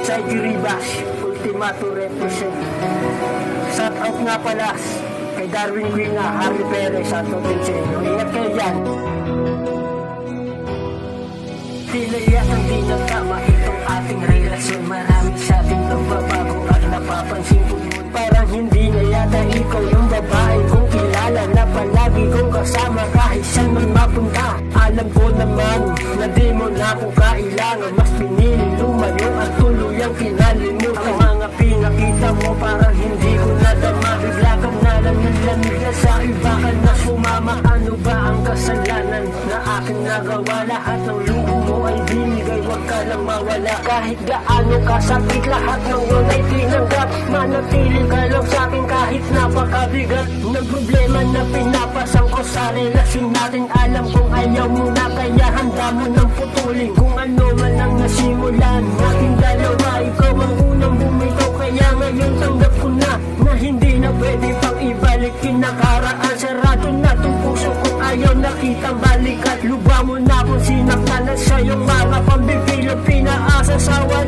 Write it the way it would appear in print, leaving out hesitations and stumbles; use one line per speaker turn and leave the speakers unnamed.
Inside Ribas, Ultimato represent. Shout out nga pala kay Darwin Quina, Harry Perez, Santo Tenceno. Ingat kayo dyan. Tila yatang di na tama itong ating relasyon. Marami sa ating nagbabago at napapansin ko yun. Parang hindi na yata ikaw yung babae kong kilala na palagi kong kasama kahit saan man mapunta. Alam ko naman na di mo na ako kailangan. Mas pinili lumayo at tuluyang kinalimutan. Ang mga pinakita mo parang hindi ko nadama. Bigla kang nalamig na sa iba ka na sumama. Ano ba ang kasalanan na aking nagawa? Lahat ng luho mo ay binigay, wag ka lang mawala. Kahit gaano kasakit, lahat ng yun ay tinanggap. Manatili ka lang sa'kin kahit napakabigat ng problema na pinapasang ko sa relasyon natin. Alam kong ayaw mo na kaya handa mo nang putulin kung ano man ang nasimulan nating dalawa. Ikaw ang unang bumitaw kaya ngayon tanggap ko na hindi na pwede pang ibalik kinakaraan. Sarado na tong puso ko, ayaw nakitang balik. At luba mo na kung sinaktan na sa'yong mga pambibilo. Pinaasa sawa